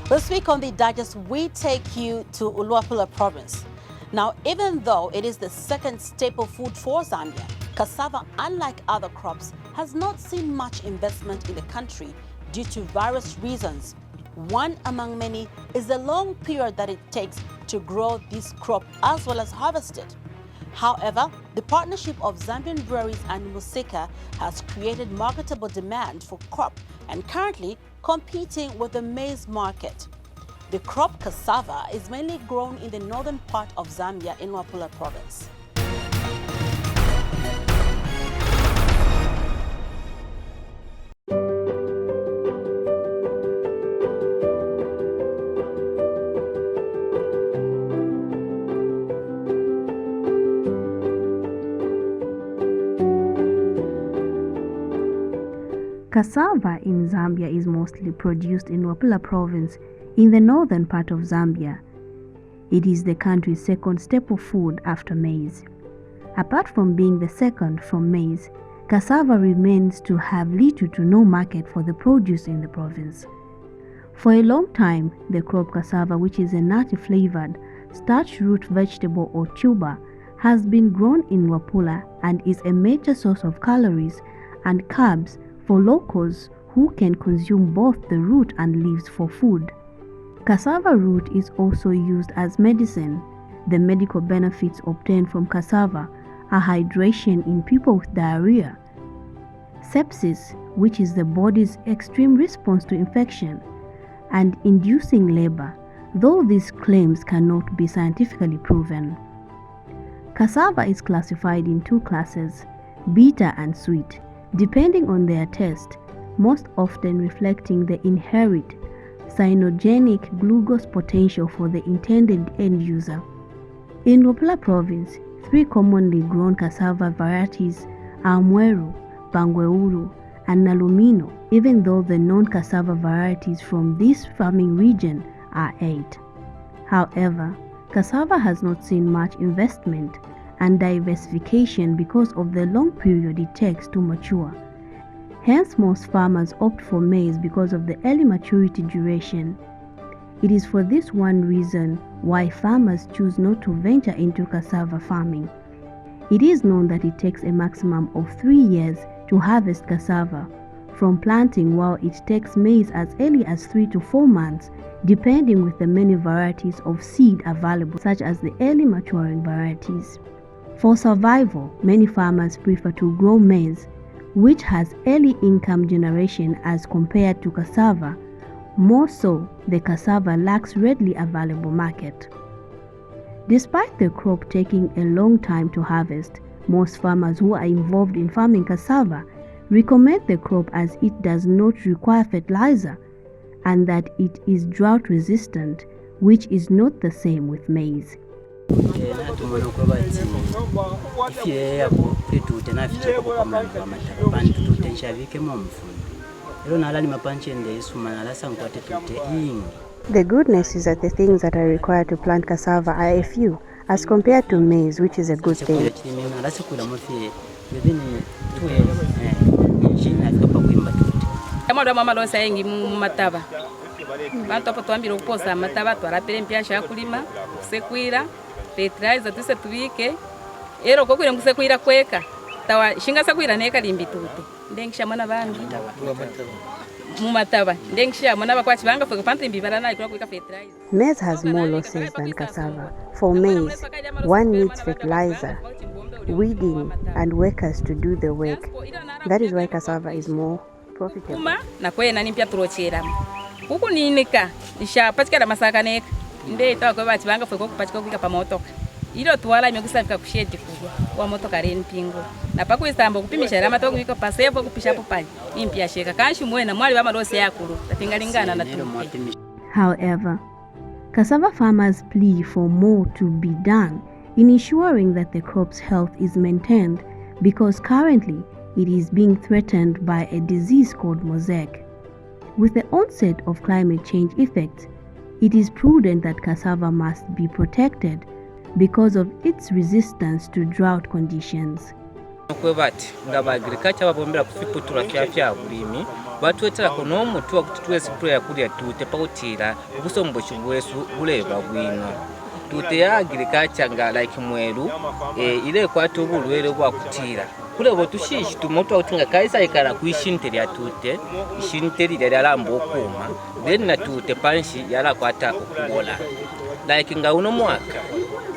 This week on the Digest, we take you to Luapula province. Now, even though it is the second staple food for Zambia, cassava, unlike other crops, has not seen much investment in the country due to various reasons. One among many is the long period that it takes to grow this crop as well as harvest it. However, the partnership of Zambian Breweries and Musika has created marketable demand for crop and currently competing with the maize market. The crop cassava is mainly grown in the northern part of Zambia in Luapula province. Cassava in Zambia is mostly produced in Luapula province in the northern part of Zambia. It is the country's second staple food after maize. Apart from being the second from maize, cassava remains to have little to no market for the produce in the province. For a long time, the crop cassava, which is a nutty-flavored, starch-root vegetable or tuber, has been grown in Luapula and is a major source of calories and carbs for locals who can consume both the root and leaves for food. Cassava root is also used as medicine. The medical benefits obtained from cassava are hydration in people with diarrhea, sepsis, which is the body's extreme response to infection, and inducing labor, though these claims cannot be scientifically proven. Cassava is classified in two classes, bitter and sweet, depending on their taste, most often reflecting the inherent cyanogenic glucose potential for the intended end user. In Luapula province, three commonly grown cassava varieties are Mweru, Bangweulu, and Nalumino, even though the non-cassava varieties from this farming region are 8. However, cassava has not seen much investment and diversification because of the long period it takes to mature. Hence, most farmers opt for maize because of the early maturity duration. It is for this one reason why farmers choose not to venture into cassava farming. It is known that it takes a maximum of 3 years to harvest cassava from planting, while it takes maize as early as 3 to 4 months, depending with the many varieties of seed available, such as the early maturing varieties. For survival, many farmers prefer to grow maize, which has early income generation as compared to cassava. More so, the cassava lacks readily available market. Despite the crop taking a long time to harvest, most farmers who are involved in farming cassava recommend the crop as it does not require fertilizer and that it is drought resistant, which is not the same with maize. The goodness is that the things that are required to plant cassava are a few, as compared to maize, which is a good thing. Fertilizer tuse tubike ero kokwira ngusekwira kweka tawa shinga sakwira neka limbitute ndengisha mwana bangi mumataba ndengisha mwana bakwachi banga fika panta mbibara na ikura kwika fertilizer. Maize has more losses than cassava. For maize, one needs fertilizer, weeding, and workers to do the work. That is why cassava is more profitable. Na kwena nimpya turochera huku ninika isha patikala masaka neka nde itawa bachi banga fika kupachika kwika pa motoka ilo tuwala imekusa kushedi kubwa kwa motoka reni pingo na pakuisamba kupimisha rama to kwika pasepo kupisha popali impya sheka kanshi mwena mwali wa malose yakulu tapingalingana na tu. However, Cassava farmers plea for more to be done in ensuring that the crop's health is maintained because currently it is being threatened by a disease called mosaic. With the onset of climate change effects, it is prudent that cassava must be protected because of its resistance to drought conditions. Bati nga ba agriculture babombera kufiputura fya bulimi batwetera ko n'omuntu wakututwese kuya kulya tute pautira obusombo kibwesu buleba bwino tute ya agriculture nga like mweru ile kwatu obulwere bwakutira kule botushishi tumoto autunga kaisa ikara kuishinte lya tute ishinte lya lambo okuma then na tute panshi yala kwata okubola like nga uno mwaka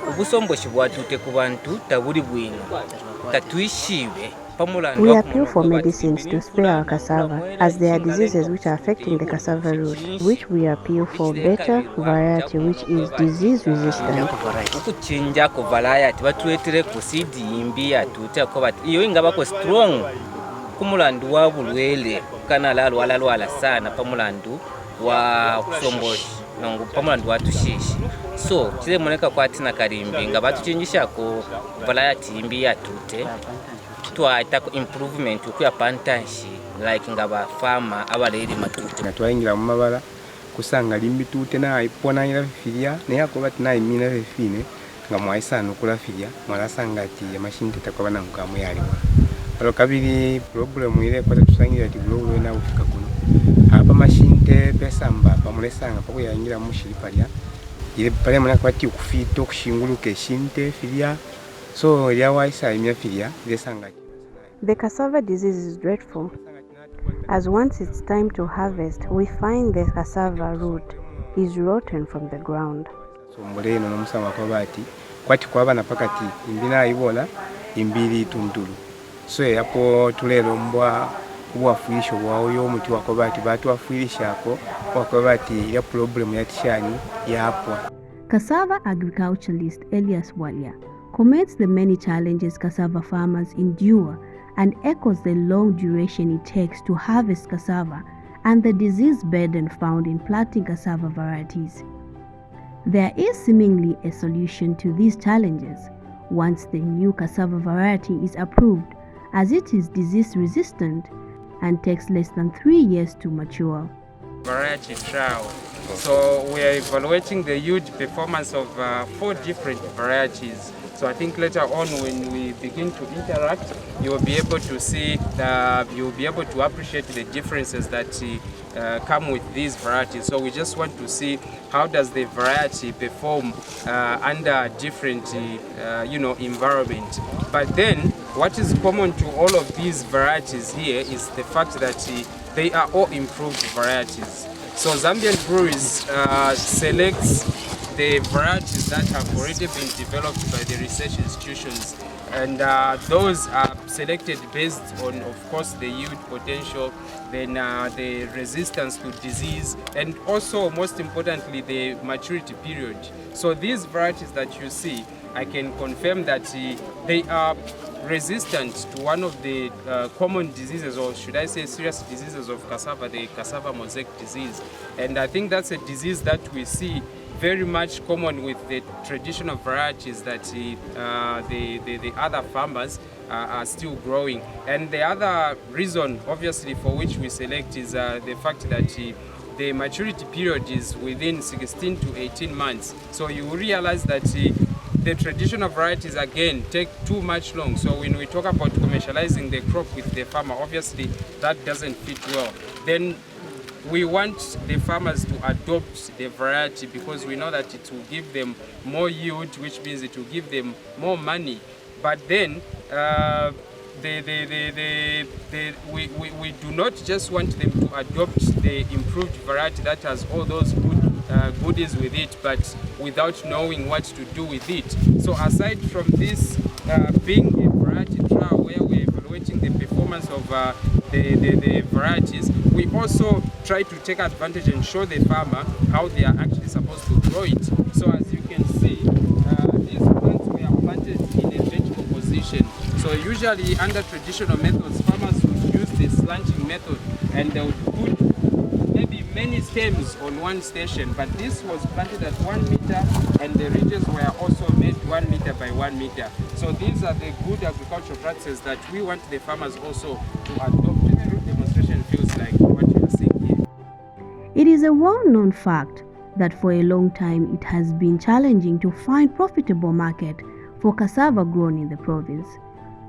obusombo kibwatute ku bantu tabuli bwino. We appeal for medicines to spray our cassava as there are diseases which are affecting the cassava root, which we appeal for better variety which is disease resistant. Ukuchinja ko variety batuetere ku seed yimbi atute ko bat iyo ingabako strong kumulandu wa bulwele kana lwala sana pamulandu wa kusomboshi nongo pamulandu wa tushishi. So chile moneka kwa tina karimbi nga batuchinjisha ko variety yimbi atute twaita ko improvement ku pantanshi like ngaba farmer abaleli matute natwaingira mu mabala kusanga limbi tute na ipona ira filia ne yakobati na imina fine nga mwaisa nokula filia mwalasanga ati machine tetakwabana nkamu yaliwa alo kabiri problem ile kwa tusangira ati glowe na ufika kuno hapa machine te pesamba pamulesanga pakuyangira mushiripalia ile pale mwana kwati kufito kushinguluke shinte filia so ya waisa imya filia ile sanga. The cassava disease is dreadful, as once it's time to harvest, we find the cassava root is rotten from the ground. So mboleno no musama kwa bati kwati kwaba na pakati imbina ibola imbili tuntulu so yapo tulelo mbwa kuwafuisho waoyo muti wako bati batu wafuilisha ako wako bati ya problem ya tishani yapo. Cassava agriculturalist Elias Walia comments the many challenges cassava farmers endure and echoes the long duration it takes to harvest cassava and the disease burden found in planting cassava varieties. There is seemingly a solution to these challenges once the new cassava variety is approved, as it is disease resistant and takes less than 3 years to mature. Variety trial. So we are evaluating the yield performance of 4 different varieties. So I think later on when we begin to interact, you will be able to see, you will be able to appreciate the differences that come with these varieties. So we just want to see how does the variety perform under different environment. But then what is common to all of these varieties here is the fact that they are all improved varieties. So Zambian Breweries selects the varieties that have already been developed by the research institutions, and those are selected based on, of course, the yield potential, then the resistance to disease, and also, most importantly, the maturity period. So these varieties that you see, I can confirm that they are resistant to one of the common diseases, or should I say serious diseases of cassava, the cassava mosaic disease. And I think that's a disease that we see very much common with the traditional varieties that the other farmers are still growing. And the other reason, obviously, for which we select is the fact that the maturity period is within 16 to 18 months. So you realize that the traditional varieties, again, take too much long. So when we talk about commercializing the crop with the farmer, obviously that doesn't fit well. Then we want the farmers to adopt the variety because we know that it will give them more yield, which means it will give them more money. But then we do not just want them to adopt the improved variety that has all those goodies with it, but without knowing what to do with it. So aside from this being a variety trial where we're evaluating the performance of the varieties, we also try to take advantage and show the farmer how they are actually supposed to grow it. So as you can see, these plants were planted in a vertical position. So usually under traditional methods, farmers would use the slanting method and they would put maybe many stems on one station, but this was planted at 1 meter, and the ridges were also made 1 meter by 1 meter. So these are the good agricultural practices that we want the farmers also to adopt through demonstration fields like what you are seeing here. It is a well-known fact that for a long time it has been challenging to find profitable market for cassava grown in the province.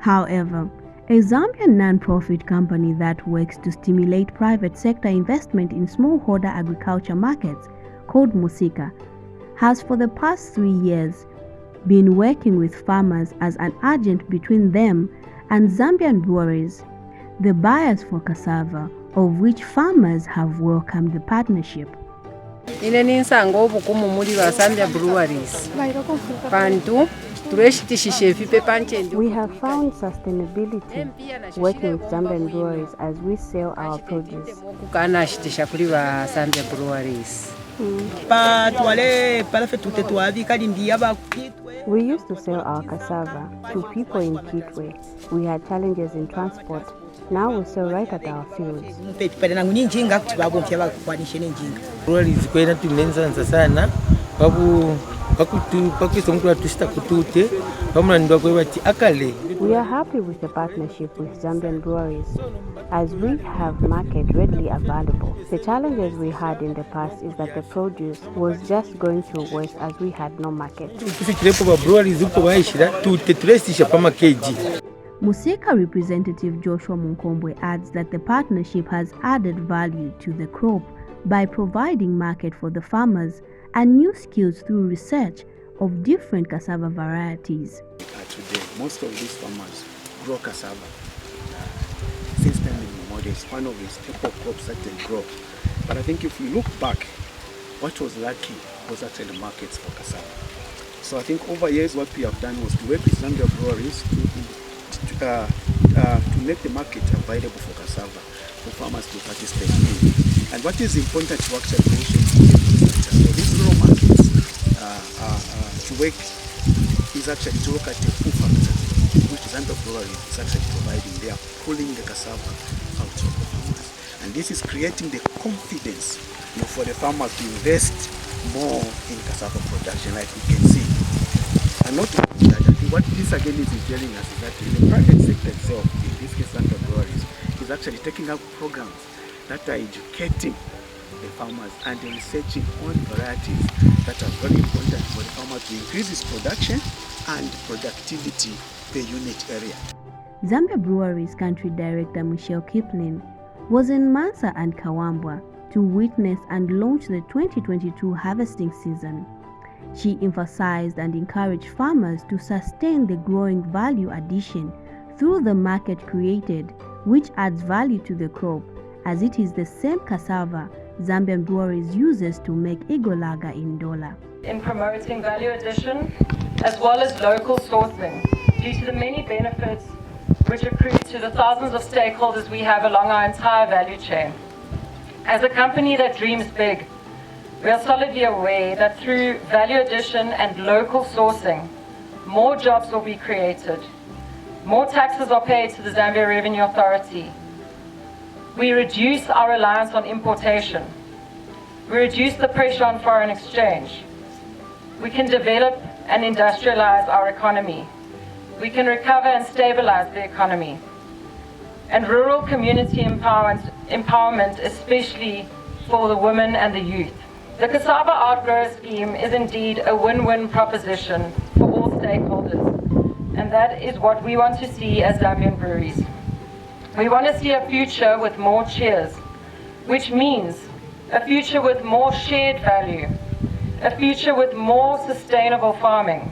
However, a Zambian non-profit company that works to stimulate private sector investment in smallholder agriculture markets, called Musika, has for the past 3 years been working with farmers as an agent between them and Zambian breweries, the buyers for cassava, of which farmers have welcomed the partnership. Ine ninsango obukumu muri ba Zambian Breweries. Bantu We have found sustainability working with Zambian breweries as we sell our produce. We used to sell our cassava to people in Kitwe. We had challenges in transport. Now we sell right at our fields. We are happy with the partnership with Zambian breweries as we have market readily available. The challenges we had in the past is that the produce was just going to waste as we had no market. Musika representative Joshua Munkombwe adds that the partnership has added value to the crop by providing market for the farmers and new skills through research of different cassava varieties. Today, most of these farmers grow cassava. Since time immemorial, it's one of the staple crops that they grow. But I think if we look back, what was lacking was actually the markets for cassava. So I think over years what we have done was to work with Zambian breweries to make the market available for cassava for farmers to participate in. And what is important to actually mention is that these rural markets to work is actually to look at the pull factor, which Zambian breweries is actually providing. They are pulling the cassava out of the farmers. And this is creating the confidence for the farmers to invest more in cassava production, like we can see. And not only that, I think what this again is telling us is that in the private sector itself, in this case Zambian breweries, is actually taking up programs that are educating the farmers and researching on varieties that are very important for the farmers to increase its production and productivity per unit area. Zambia Breweries Country Director Michelle Kipling was in Mansa and Kawambwa to witness and launch the 2022 harvesting season. She emphasized and encouraged farmers to sustain the growing value addition through the market created, which adds value to the crop, as it is the same cassava Zambian Breweries uses to make Igolaga in Dola. In promoting value addition as well as local sourcing due to the many benefits which accrue to the thousands of stakeholders we have along our entire value chain. As a company that dreams big, we are solidly aware that through value addition and local sourcing, more jobs will be created, more taxes are paid to the Zambia Revenue Authority. We reduce our reliance on importation. We reduce the pressure on foreign exchange. We can develop and industrialize our economy. We can recover and stabilize the economy. And rural community empowerment, especially for the women and the youth. The Cassava Outgrow Scheme is indeed a win-win proposition for all stakeholders. And that is what we want to see as Zambian Breweries. We want to see a future with more cheers, which means a future with more shared value, a future with more sustainable farming,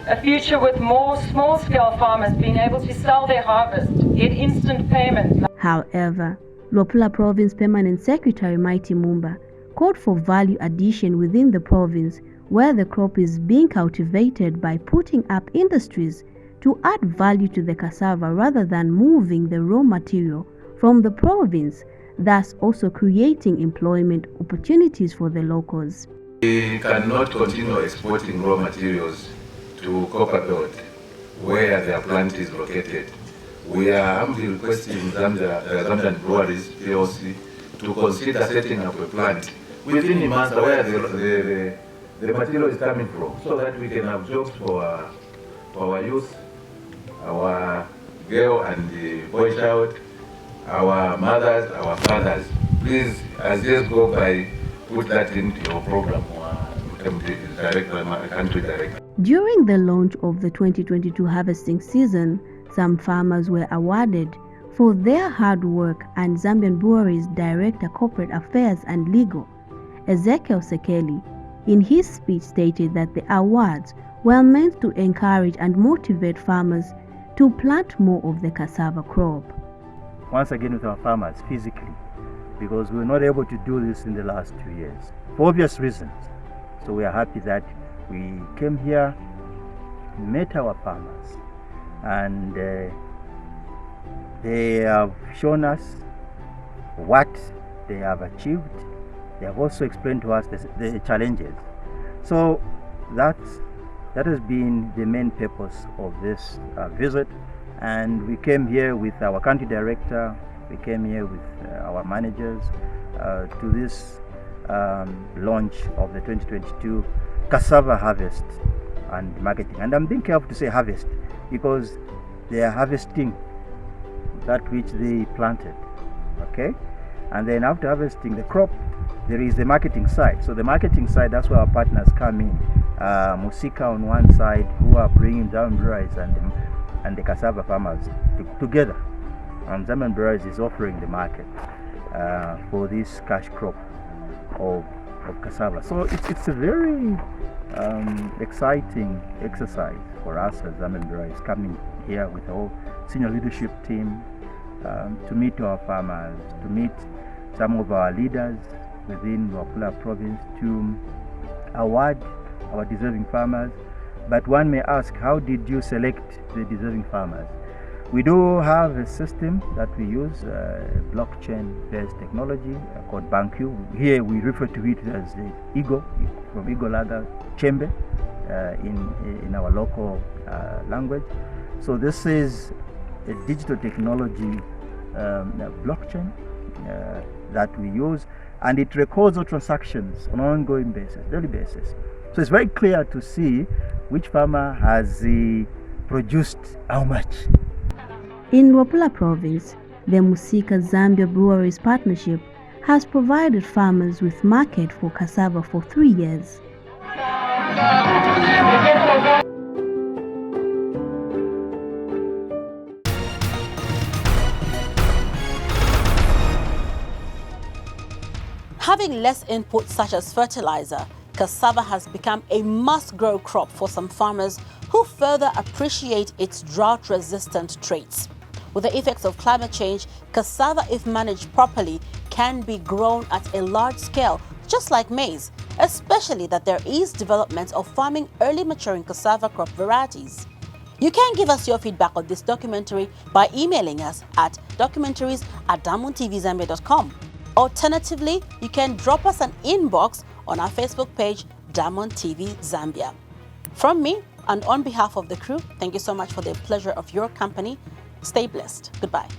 a future with more small-scale farmers being able to sell their harvest, get instant payment. However, Luapula Province Permanent Secretary Mighty Mumba called for value addition within the province where the crop is being cultivated by putting up industries to add value to the cassava rather than moving the raw material from the province, thus also creating employment opportunities for the locals. We cannot continue exporting raw materials to Copperbelt, where their plant is located. We are humbly requesting Zambian Breweries PLC to consider setting up a plant within Imasa where the material is coming from, so that we can have jobs for our youth, our girl and the boy child, our mothers, our fathers. Please, as years go by, put that into your program, country director. During the launch of the 2022 harvesting season, some farmers were awarded for their hard work, and Zambian Breweries Director Corporate Affairs and Legal, Ezekiel Sekeli, in his speech stated that the awards were meant to encourage and motivate farmers to plant more of the cassava crop. Once again with our farmers physically, because we were not able to do this in the last 2 years, for obvious reasons. So we are happy that we came here, met our farmers, and they have shown us what they have achieved. They have also explained to us the challenges. So that has been the main purpose of this visit. And we came here with our country director, we came here with our managers to this launch of the 2022 cassava harvest and marketing. And I'm being careful to say harvest because they are harvesting that which they planted, okay? And then after harvesting the crop, there is the marketing side. So the marketing side, that's where our partners come in. Musika on one side, who are bringing Zambian Breweries and the cassava farmers together. And Zambian Breweries is offering the market for this cash crop of cassava. So it's a very exciting exercise for us as Zambian Breweries, coming here with our senior leadership team to meet our farmers, to meet some of our leaders within Luapula province, to award our deserving farmers. But one may ask, how did you select the deserving farmers? We do have a system that we use, blockchain-based technology called BankU. Here we refer to it as the Ego, from Ego Laga Chembe in our local language. So this is a digital technology blockchain that we use, and it records all transactions on an ongoing basis, daily basis. So it's very clear to see which farmer has produced how much. In Luapula province, the Musika Zambia Breweries partnership has provided farmers with market for cassava for 3 years. Having less input such as fertilizer, cassava has become a must-grow crop for some farmers who further appreciate its drought-resistant traits. With the effects of climate change, cassava, if managed properly, can be grown at a large scale, just like maize, especially that there is development of farming early maturing cassava crop varieties. You can give us your feedback on this documentary by emailing us at documentaries@diamondtvzambia.com. Alternatively, you can drop us an inbox on our Facebook page, Diamond TV Zambia. From me and on behalf of the crew, thank you so much for the pleasure of your company. Stay blessed. Goodbye.